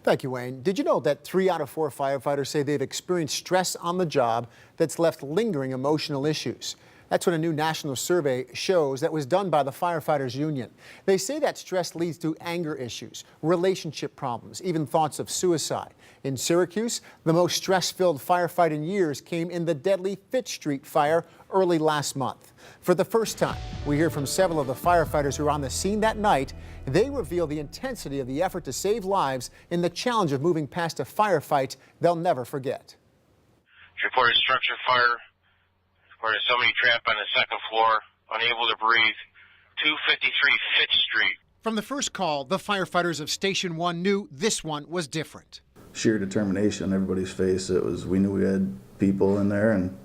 Thank you, Wayne. Did you know that 3 out of 4 firefighters say they've experienced stress on the job that's left lingering emotional issues? That's what a new national survey shows that was done by the Firefighters Union. They say that stress leads to anger issues, relationship problems, even thoughts of suicide. In Syracuse, the most stress-filled firefight in years came in the deadly Fitch Street fire early last month. For the first time, we hear from several of the firefighters who were on the scene that night. They reveal the intensity of the effort to save lives and the challenge of moving past a firefight they'll never forget. Reported structure fire. Reported somebody trapped on the second floor, unable to breathe. 253 Fitch Street. From the first call, the firefighters of Station 1 knew this one was different. Sheer determination on everybody's face. We knew we had people in there, and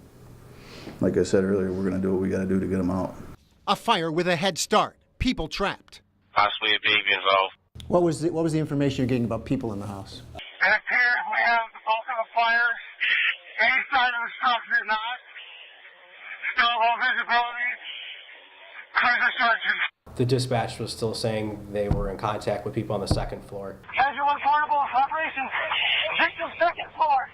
like I said earlier, we're going to do what we got to do to get them out. A fire with a head start. People trapped. Possibly a baby involved. What was the information you're getting about people in the house? It appears we have the bulk of the fire inside of the structure, not still low visibility. Cruiser searches. The dispatch was still saying they were in contact with people on the second floor. Casual portable operations. Victim second floor.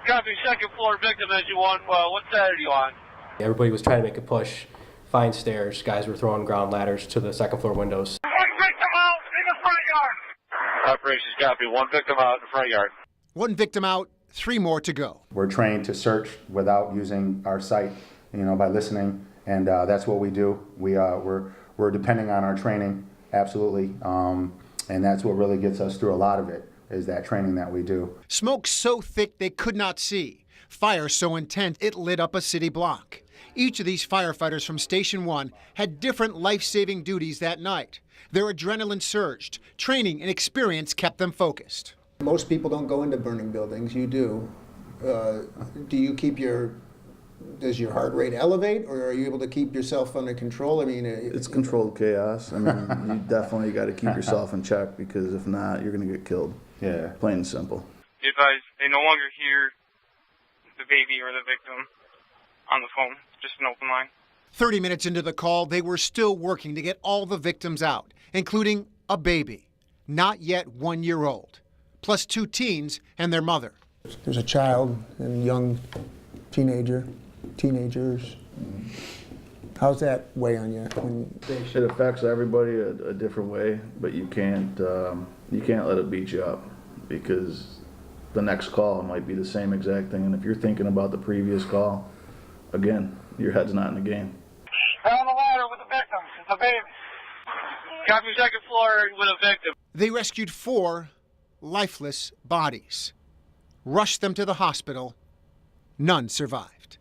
Copy, second floor victim as you want. What side are you on? Everybody was trying to make a push, find stairs. Guys were throwing ground ladders to the second floor windows. One victim out in the front yard. Operations copy. One victim out in the front yard. 1 victim out, 3 more to go. We're trained to search without using our sight, by listening, and that's what we do. We're depending on our training, absolutely, and that's what really gets us through a lot of it, is that training that we do. Smoke so thick they could not see. Fire so intense it lit up a city block. Each of these firefighters from Station 1 had different life-saving duties that night. Their adrenaline surged. Training and experience kept them focused. Most people don't go into burning buildings. You do. Does your heart rate elevate, or are you able to keep yourself under control? It's controlled chaos. You definitely got to keep yourself in check, because if not, you're going to get killed. Yeah. Plain and simple. Be advised, they no longer hear the baby or the victim on the phone. Just an open line. 30 minutes into the call, they were still working to get all the victims out, including a baby, not yet 1 year old, plus 2 teens and their mother. There's a child and young teenagers. How's that weigh on you? It affects everybody a different way, but you can't let it beat you up, because the next call might be the same exact thing, and if you're thinking about the previous call, again, your head's not in the game. They're on the ladder with the victim. It's a baby. Copy, second floor with a victim. They rescued 4 lifeless bodies, rushed them to the hospital. None survived.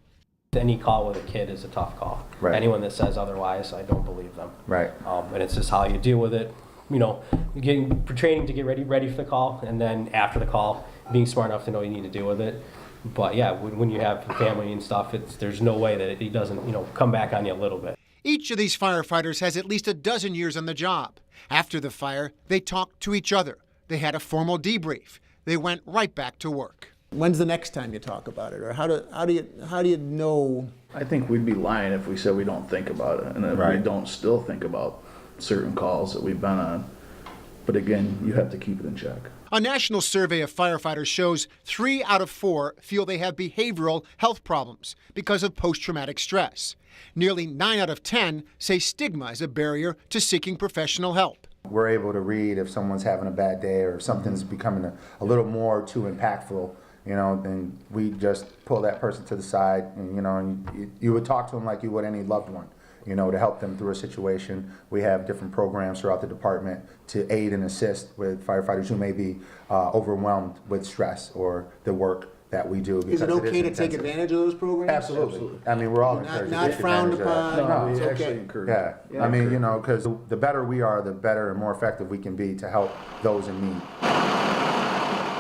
Any call with a kid is a tough call. Right. Anyone that says otherwise, I don't believe them. Right. And it's just how you deal with it. Getting training to get ready for the call, and then after the call, being smart enough to know you need to deal with it. But yeah, when you have family and stuff, there's no way that he doesn't, come back on you a little bit. Each of these firefighters has at least a dozen years on the job. After the fire, they talked to each other. They had a formal debrief. They went right back to work. When's the next time you talk about it, or how do you know? I think we'd be lying if we said we don't think about it, and if we don't still think about certain calls that we've been on. But again, you have to keep it in check. A national survey of firefighters shows 3 out of 4 feel they have behavioral health problems because of post-traumatic stress. Nearly 9 out of 10 say stigma is a barrier to seeking professional help. We're able to read if someone's having a bad day or if something's becoming a little more too impactful, then we just pull that person to the side, and, and you would talk to them like you would any loved one, to help them through a situation. We have different programs throughout the department to aid and assist with firefighters who may be overwhelmed with stress or the work that we do. Is it okay to take advantage of those programs? Absolutely. We're all encouraged. Not frowned upon. No, we it's actually okay. encourage. Yeah. Because the better we are, the better and more effective we can be to help those in need.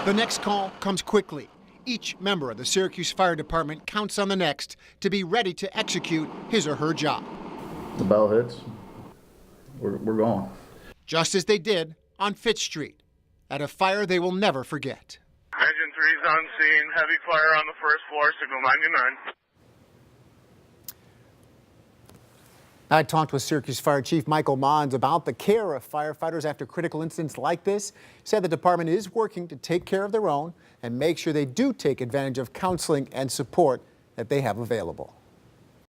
The next call comes quickly. Each member of the Syracuse Fire Department counts on the next to be ready to execute his or her job. The bell hits, we're going. Just as they did on Fitch Street, at a fire they will never forget. Engine 3's on scene. Heavy fire on the first floor. Signal 99. I talked with Syracuse Fire Chief Michael Mons about the care of firefighters after critical incidents like this. He said the department is working to take care of their own and make sure they do take advantage of counseling and support that they have available.